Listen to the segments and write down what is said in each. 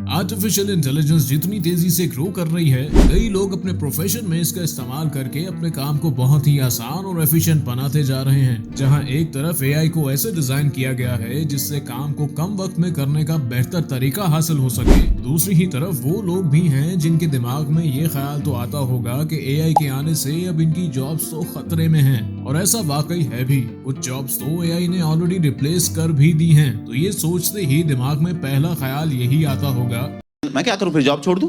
Artificial intelligence जितनी तेजी से ग्रो कर रही है, कई लोग अपने प्रोफेशन में इसका इस्तेमाल करके अपने काम को बहुत ही आसान और एफिशिएंट बनाते जा रहे हैं। जहां एक तरफ एआई को ऐसे डिजाइन किया गया है जिससे काम को कम वक्त में करने का बेहतर तरीका हासिल हो सके, दूसरी ही तरफ वो लोग भी हैं जिनके दिमाग में ये ख्याल तो आता होगा कि एआई के आने से अब इनकी जॉब्स तो खतरे में हैं। और ऐसा वाकई है भी, कुछ जॉब्स तो एआई ने ऑलरेडी रिप्लेस कर भी दी हैं। तो ये सोचते ही दिमाग में पहला ख्याल यही आता होगा, मैं क्या करूं, फिर जॉब छोड़ दूं?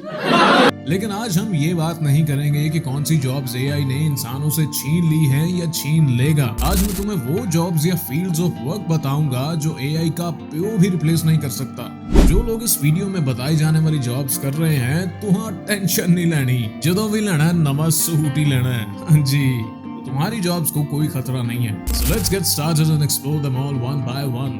लेकिन आज हम ये बात नहीं करेंगे कि कौन सी जॉब्स एआई ने इंसानों से छीन ली हैं या छीन लेगा। आज मैं तुम्हें वो जॉब्स या फील्ड्स ऑफ वर्क बताऊंगा जो एआई का प्यो भी रिप्लेस नहीं कर सकता। जो लोग इस वीडियो में बताई जाने वाली जॉब्स कर रहे हैं, तुहां टेंशन नहीं लेनी, जदों भी लेना है नवा सूट ही लेना है जी। तुम्हारी जॉब्स को कोई खतरा नहीं है। So let's get started and explore them all one by one.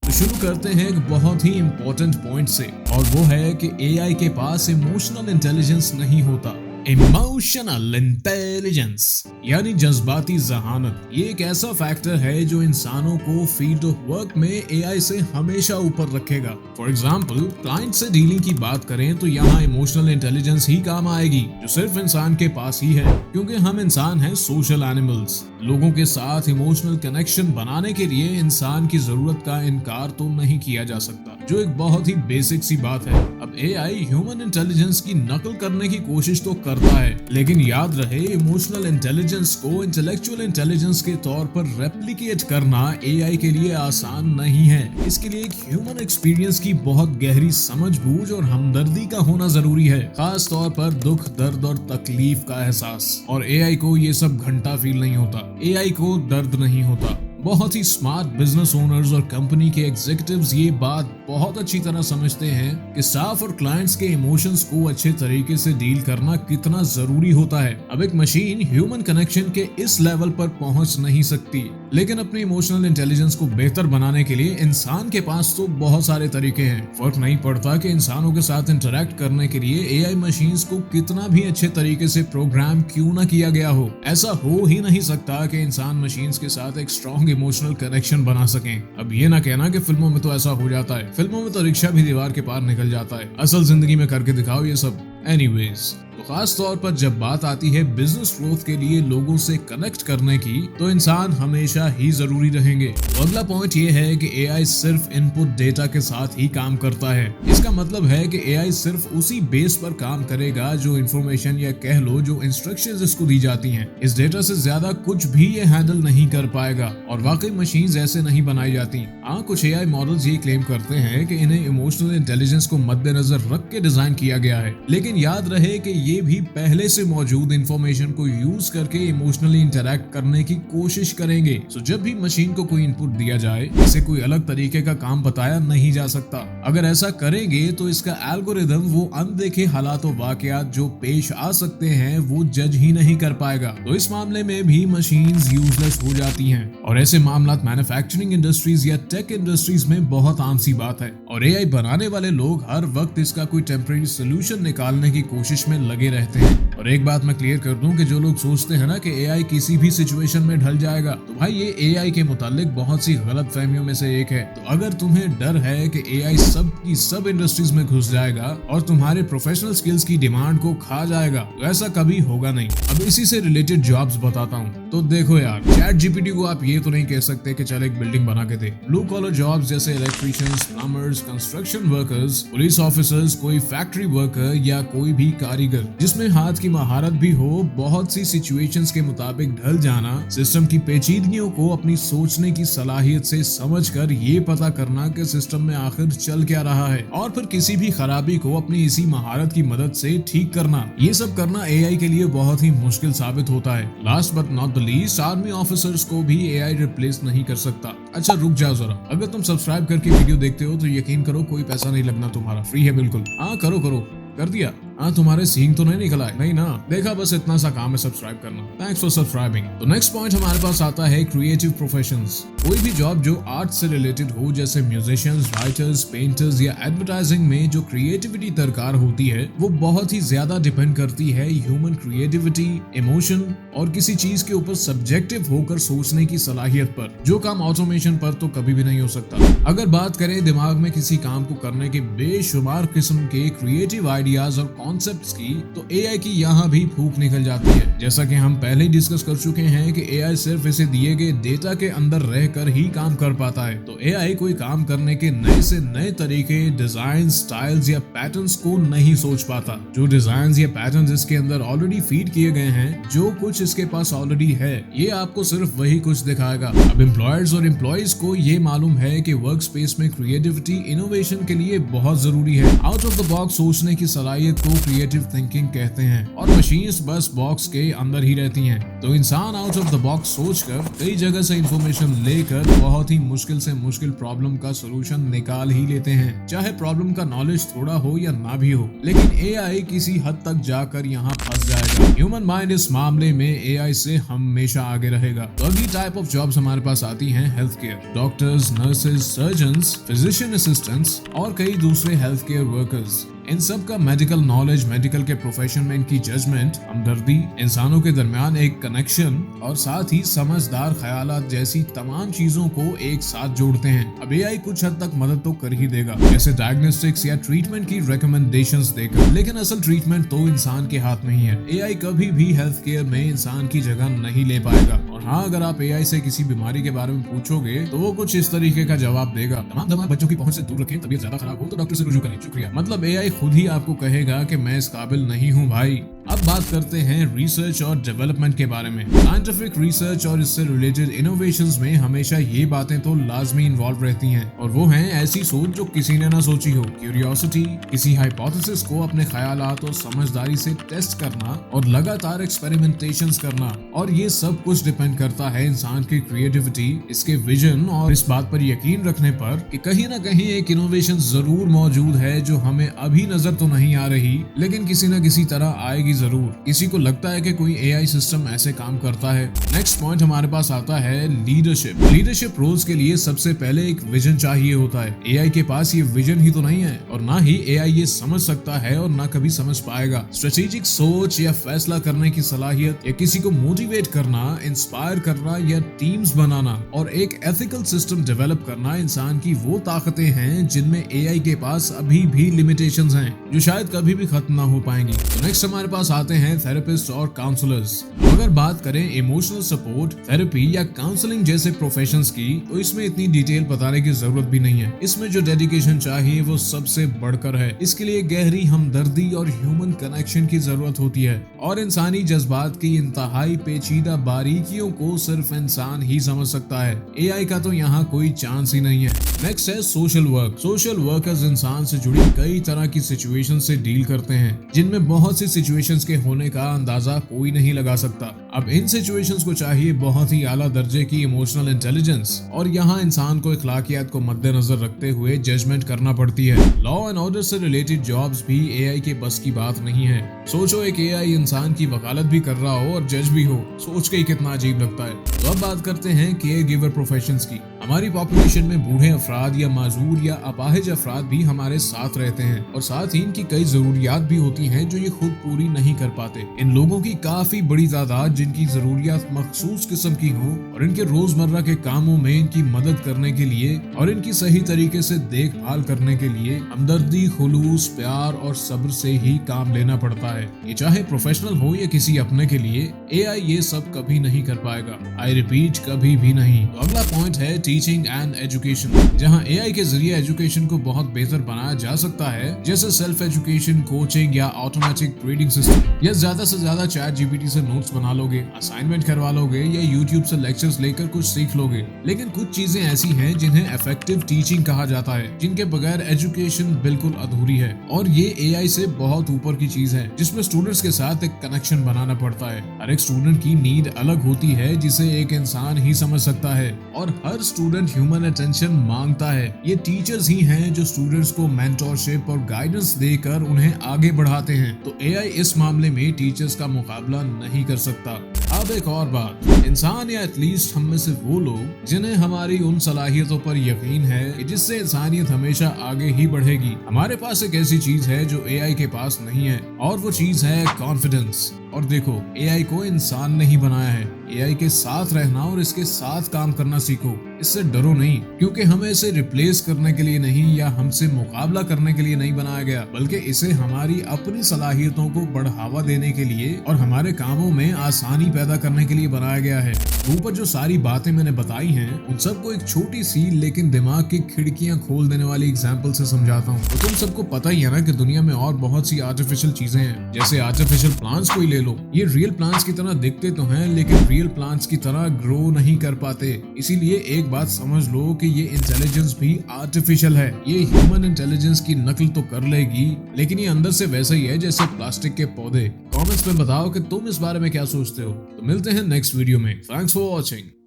तो शुरू करते हैं एक बहुत ही इंपॉर्टेंट पॉइंट से, और वो है कि एआई के पास इमोशनल इंटेलिजेंस नहीं होता। इमोशनल इंटेलिजेंस यानी जज्बाती जहानत, ये एक ऐसा फैक्टर है जो इंसानों को फील्ड ऑफ वर्क में एआई से हमेशा ऊपर रखेगा। फॉर एग्जाम्पल, क्लाइंट से डीलिंग की बात करें तो यहाँ इमोशनल इंटेलिजेंस ही काम आएगी, जो सिर्फ इंसान के पास ही है, क्योंकि हम इंसान हैं सोशल एनिमल्स। लोगों के साथ इमोशनल कनेक्शन बनाने के लिए इंसान की जरूरत का इनकार तो नहीं किया जा सकता, जो एक बहुत ही बेसिक सी बात है। अब एआई ह्यूमन इंटेलिजेंस की नकल करने की कोशिश तो करता है, लेकिन याद रहे इमोशनल इंटेलिजेंस को इंटेलेक्चुअल इंटेलिजेंस के तौर पर रेप्लिकेट करना एआई के लिए आसान नहीं है। इसके लिए एक ह्यूमन एक्सपीरियंस की बहुत गहरी समझबूझ और हमदर्दी का होना जरूरी है, खास तौर पर दुख, दर्द और तकलीफ का एहसास। और एआई को ये सब घंटा फील नहीं होता, एआई को दर्द नहीं होता। बहुत ही स्मार्ट बिजनेस ओनर्स और कंपनी के एग्जीक्यूटिव्स ये बात बहुत अच्छी तरह समझते हैं कि स्टाफ और क्लाइंट्स के इमोशंस को अच्छे तरीके से डील करना कितना जरूरी होता है। अब एक मशीन ह्यूमन कनेक्शन के इस लेवल पर पहुंच नहीं सकती, लेकिन अपनी इमोशनल इंटेलिजेंस को बेहतर बनाने के लिए इंसान के पास तो बहुत सारे तरीके हैं। फर्क नहीं पड़ता कि इंसानों के साथ इंटरेक्ट करने के लिए एआई मशीन्स को कितना भी अच्छे तरीके से प्रोग्राम क्यों ना किया गया हो, ऐसा हो ही नहीं सकता कि इंसान मशीन्स के साथ एक स्ट्रॉन्ग इमोशनल कनेक्शन बना सकें। अब ये ना कहना कि फिल्मों में तो ऐसा हो जाता है, फिल्मों में तो रिक्शा भी दीवार के पार निकल जाता है, असल जिंदगी में करके दिखाओ ये सब। एनीवेज, तो खास तौर पर जब बात आती है बिजनेस ग्रोथ के लिए लोगों से कनेक्ट करने की, तो इंसान हमेशा ही जरूरी रहेंगे। तो अगला पॉइंट ये है कि एआई सिर्फ इनपुट डेटा के साथ ही काम करता है। इसका मतलब है कि एआई सिर्फ उसी बेस पर काम करेगा जो इंफॉर्मेशन या कह लो जो इंस्ट्रक्शंस इसको दी जाती हैं। इस डेटा से ज्यादा कुछ भी ये हैंडल नहीं कर पाएगा, और वाकई मशीन्स ऐसे नहीं बनाई जाती। हाँ, कुछ एआई मॉडल्स ये क्लेम करते हैं कि इन्हें इमोशनल इंटेलिजेंस को मद्देनजर रख के डिजाइन किया गया है, लेकिन याद रहे कि ये भी पहले से मौजूद इंफॉर्मेशन को यूज करके इमोशनली इंटरैक्ट करने की कोशिश करेंगे। तो जब भी मशीन को कोई इनपुट दिया जाए, इसे कोई अलग तरीके का काम बताया नहीं जा सकता। अगर ऐसा करेंगे तो इसका एल्गोरिदम वो अनदेखे हालात और वाकयात जो पेश आ सकते हैं वो जज ही नहीं कर पाएगा। तो इस मामले में भी मशीन्स यूजलेस हो जाती हैं, और ऐसे मामला मैन्युफैक्चरिंग इंडस्ट्रीज या टेक इंडस्ट्रीज में बहुत आम सी बात है। और एआई बनाने वाले लोग हर वक्त इसका कोई टेम्परेरी सोल्यूशन निकालने की कोशिश में लगे रहते हैं। और एक बात मैं क्लियर कर दूं कि जो लोग सोचते हैं ना कि एआई किसी भी सिचुएशन में ढल जाएगा, तो भाई ये एआई के मुतालिक बहुत सी गलत फहमियों में से एक है। तो अगर तुम्हें डर है कि एआई सब की सब इंडस्ट्रीज में घुस जाएगा और तुम्हारे प्रोफेशनल स्किल्स की डिमांड को खा जाएगा, तो ऐसा कभी होगा नहीं। अब इसी से रिलेटेड जॉब्स बताता हूँ। तो देखो यार, चैट जीपीटी को आप ये तो नहीं कह सकते कि चल एक बिल्डिंग बना के दे। ब्लू कॉलर जॉब्स जैसे electricians, plumbers, construction workers, police officers, कोई फैक्ट्री वर्कर या कोई भी कारीगर जिसमें हाथ की महारत भी हो, बहुत सी सिचुएशंस के मुताबिक ढल जाना, सिस्टम की पेचीदगियों को अपनी सोचने की सलाहियत से समझकर ये पता करना कि सिस्टम में आखिर चल क्या रहा है, और फिर किसी भी खराबी को अपनी इसी महारत की मदद से ठीक करना, ये सब करना एआई के लिए बहुत ही मुश्किल साबित होता है। Last but not the least, army officers को भी एआई रिप्लेस नहीं कर सकता। अच्छा रुक जाओ जरा, अगर तुम सब्सक्राइब करके वीडियो देखते हो तो यकीन करो कोई पैसा नहीं लगना तुम्हारा, फ्री है बिल्कुल। हाँ करो करो, कर दिया। हाँ, तुम्हारे सींग तो नहीं निकला है? नहीं ना, देखा, बस इतना सा काम है सब्सक्राइब करना। Thanks for subscribing. तो नेक्स्ट पॉइंट हमारे पास आता है क्रिएटिव प्रोफेशंस। कोई भी जॉब जो आर्ट से रिलेटेड हो, जैसे म्यूजिशियंस, राइटर्स, पेंटर्स या एडवर्टाइजिंग में जो क्रिएटिविटी दरकार होती है, वो बहुत ही ज्यादा डिपेंड करती है ह्यूमन क्रिएटिविटी, इमोशन और किसी चीज के ऊपर सब्जेक्टिव होकर सोचने की सलाहियत पर, जो काम ऑटोमेशन पर तो कभी भी नहीं हो सकता। अगर बात करें दिमाग में किसी काम को करने के बेशुमार किस्म के क्रिएटिव आइडियाज और कॉन्सेप्ट्स की, तो एआई की यहाँ भी फूंक निकल जाती है। जैसा कि हम पहले ही डिस्कस कर चुके हैं कि एआई सिर्फ इसे दिए गए डेटा के अंदर रहकर ही काम कर पाता है। तो एआई कोई काम करने के नए से नए तरीके, डिजाइन, स्टाइल्स या पैटर्न्स को नहीं सोच पाता। जो डिजाइन या पैटर्न्स इसके अंदर ऑलरेडी फीड किए गए हैं, जो कुछ इसके पास ऑलरेडी है, ये आपको सिर्फ वही कुछ दिखाएगा। अब एम्प्लॉयर्स और एम्प्लॉइज को ये मालूम है कि वर्क स्पेस में क्रिएटिविटी इनोवेशन के लिए बहुत जरूरी है। आउट ऑफ द बॉक्स सोचने की सलाहियत को क्रिएटिव थिंकिंग कहते हैं और मशीन्स बस बॉक्स के अंदर ही रहती हैं। तो इंसान आउट ऑफ द बॉक्स सोचकर कई जगह से इंफॉर्मेशन लेकर बहुत ही मुश्किल से मुश्किल प्रॉब्लम का सोल्यूशन निकाल ही लेते हैं, चाहे प्रॉब्लम का नॉलेज थोड़ा हो या ना भी हो। लेकिन एआई किसी हद तक जाकर यहाँ फंस जाएगा। ह्यूमन माइंड इस मामले में एआई से हमेशा आगे रहेगा। तो अगली टाइप ऑफ जॉब्स हमारे पास आती हैं health care. Doctors, nurses, surgeons, physician assistants और कई दूसरे हेल्थ केयर वर्कर्स, इन सब का मेडिकल नॉलेज, मेडिकल के प्रोफेशन में इनकी जजमेंट, हमदर्दी, इंसानों के दरमियान एक कनेक्शन और साथ ही समझदार ख्यालात जैसी तमाम चीजों को एक साथ जोड़ते हैं। अब एआई कुछ हद तक मदद तो कर ही देगा, जैसे डायग्नोस्टिक्स या ट्रीटमेंट की रिकमेंडेशंस देकर, लेकिन असल ट्रीटमेंट तो इंसान के हाथ में ही है। एआई कभी भी हेल्थ केयर में इंसान की जगह नहीं ले पाएगा। और हाँ, अगर आप एआई से किसी बीमारी के बारे में पूछोगे तो वो कुछ इस तरीके का जवाब देगा: तमाम दवा बच्चों की पहुंच से दूर रखें, तबीयत ज्यादा खराब हो तो डॉक्टर से रुजू करें, शुक्रिया। मतलब एआई खुद ही आपको कहेगा कि मैं इस काबिल नहीं हूँ भाई। अब बात करते हैं रिसर्च और डेवलपमेंट के बारे में। साइंटिफिक रिसर्च और इससे रिलेटेड इनोवेशंस में हमेशा ये बातें तो लाजमी इन्वॉल्व रहती हैं, और वो हैं ऐसी सोच जो किसी ने ना सोची हो, क्यूरियोसिटी, किसी हाइपोथेसिस को अपने ख्यालात और समझदारी से टेस्ट करना और लगातार एक्सपेरिमेंटेशंस करना। और ये सब कुछ डिपेंड करता है इंसान की क्रिएटिविटी, इसके विजन और इस बात पर यकीन रखने पर कि कहीं ना कहीं एक इनोवेशन जरूर मौजूद है जो हमें अभी नजर तो नहीं आ रही, लेकिन किसी न किसी तरह आएगी जरूर। किसी को लगता है कि कोई एआई सिस्टम ऐसे काम करता है। नेक्स्ट पॉइंट हमारे पास आता है लीडरशिप। लीडरशिप रोल्स के लिए सबसे पहले एक विजन चाहिए होता है। एआई के पास ये विजन ही तो नहीं है, और ना ही एआई ये समझ सकता है और ना कभी समझ पाएगा। स्ट्रेटेजिक सोच या फैसला करने की सलाहियत या किसी को मोटिवेट करना, इंस्पायर करना या टीम्स बनाना और एक एथिकल सिस्टम डेवलप करना इंसान की वो ताकतें हैं जिनमें एआई के पास अभी भी लिमिटेशंस हैं, जो शायद कभी भी खत्म ना हो पाएंगी। तो नेक्स्ट हमारे पास आते हैं थेरेपिस्ट और काउंसलर्स। अगर बात करें इमोशनल सपोर्ट, थेरेपी या काउंसलिंग जैसे प्रोफेशंस की, तो इसमें इतनी डिटेल बताने की जरूरत भी नहीं है। इसमें जो डेडिकेशन चाहिए वो सबसे बढ़कर है। इसके लिए गहरी हमदर्दी और ह्यूमन कनेक्शन की जरूरत होती है, और इंसानी जज्बात की इंतहाई पेचीदा बारीकियों को सिर्फ इंसान ही समझ सकता है। एआई का तो यहाँ कोई चांस ही नहीं है। नेक्स्ट है सोशल वर्क। सोशल वर्कर्स इंसान से जुड़ी कई तरह की सिचुएशन से डील करते हैं, जिनमें बहुत सी सिचुएशंस के होने का अंदाजा कोई नहीं लगा सकता। अब इन सिचुएशंस को चाहिए बहुत ही आला दर्जे की इमोशनल इंटेलिजेंस, और यहाँ इंसान को इखलाकियात को मद्देनजर रखते हुए जजमेंट करना पड़ती है। लॉ एंड ऑर्डर से रिलेटेड जॉब्स भी एआई के बस की बात नहीं है। सोचो, एक एआई इंसान की वकालत भी कर रहा हो और जज भी हो, सोच के ही कितना अजीब लगता है। तो अब बात करते हैं केयर गिवर प्रोफेशंस की। हमारी पॉपुलेशन में बूढ़े अफराद या माजूर या अपाहिज अफराद भी हमारे साथ रहते हैं, और साथ ही इनकी कई जरूरियात भी होती हैं जो ये खुद पूरी नहीं कर पाते। इन लोगों की काफी बड़ी तादाद जिनकी जरूरियात मखसूस किस्म की हो, और इनके रोजमर्रा के कामों में इनकी मदद करने के लिए और इनकी सही तरीके से देखभाल करने के लिए हमदर्दी, खुलूस, प्यार और सब्र से ही काम लेना पड़ता है। ये चाहे प्रोफेशनल हो या किसी अपने के लिए, एआई ये सब कभी नहीं कर पाएगा। आई रिपीट, कभी भी नहीं। तो अगला पॉइंट है टीचिंग एंड एजुकेशन, जहाँ एआई के जरिए एजुकेशन को बहुत बेहतर बनाया जा सकता है, जैसे सेल्फ एजुकेशन, कोचिंग या ऑटोमेटिक ग्रेडिंग सिस्टम, या ज्यादा से ज्यादा चैट जीपीटी से नोट्स बना लोगे, असाइनमेंट करवा लोगे या यूट्यूब से लेक्चर्स लेकर कुछ सीख लोगे। लेकिन कुछ चीजें ऐसी हैं जिन्हें इफेक्टिव टीचिंग कहा जाता है, जिनके बगैर एजुकेशन बिल्कुल अधूरी है, और ये एआई से बहुत ऊपर की चीज है, जिसमें स्टूडेंट्स के साथ एक कनेक्शन बनाना पड़ता है। हर एक स्टूडेंट की नीड अलग होती है, जिसे एक इंसान ही समझ सकता है, और हर स्टूडेंट ह्यूमन अटेंशन मांगता है। ये टीचर्स ही हैं जो स्टूडेंट्स को मेंटरशिप और गाइडेंस देकर उन्हें आगे बढ़ाते हैं। तो एआई इस मामले में टीचर्स का मुकाबला नहीं कर सकता। अब एक और बात, इंसान या एटलीस्ट हम में से वो लोग जिन्हें हमारी उन सलाहियतों पर यकीन है कि जिससे इंसानियत हमेशा आगे ही बढ़ेगी। हमारे पास एक ऐसी चीज है जो एआई के पास नहीं है, और वो चीज है कॉन्फिडेंस। और देखो, एआई को इंसान ने ही बनाया है। एआई के साथ रहना और इसके साथ काम करना सीखो। इससे डरो नहीं, क्योंकि हमें इसे रिप्लेस करने के लिए नहीं या हमसे मुकाबला करने के लिए नहीं बनाया गया, बल्कि इसे हमारी अपनी सलाहियतों को बढ़ावा देने के लिए और हमारे कामों में आसानी पैदा करने के लिए बनाया गया है। ऊपर जो सारी बातें मैंने बताई हैं, उन सबको एक छोटी सी लेकिन दिमाग की खिड़कियां खोल देने वाली एग्जाम्पल से समझाता हूँ। तो तुम सबको पता ही है ना कि दुनिया में और बहुत सी आर्टिफिशियल चीजें हैं। जैसे आर्टिफिशियल प्लांट्स को ही ले लो, ये रियल प्लांट्स की तरह दिखते तो हैं, लेकिन रियल प्लांट्स की तरह ग्रो नहीं कर पाते। इसीलिए एक बात समझ लो कि ये इंटेलिजेंस भी आर्टिफिशियल है। ये ह्यूमन इंटेलिजेंस की नकल तो कर लेगी, लेकिन ये अंदर से वैसा ही है जैसे प्लास्टिक के पौधे। कमेंट्स में बताओ कि तुम इस बारे में क्या सोचते हो। तो मिलते हैं नेक्स्ट वीडियो में। Thanks for watching.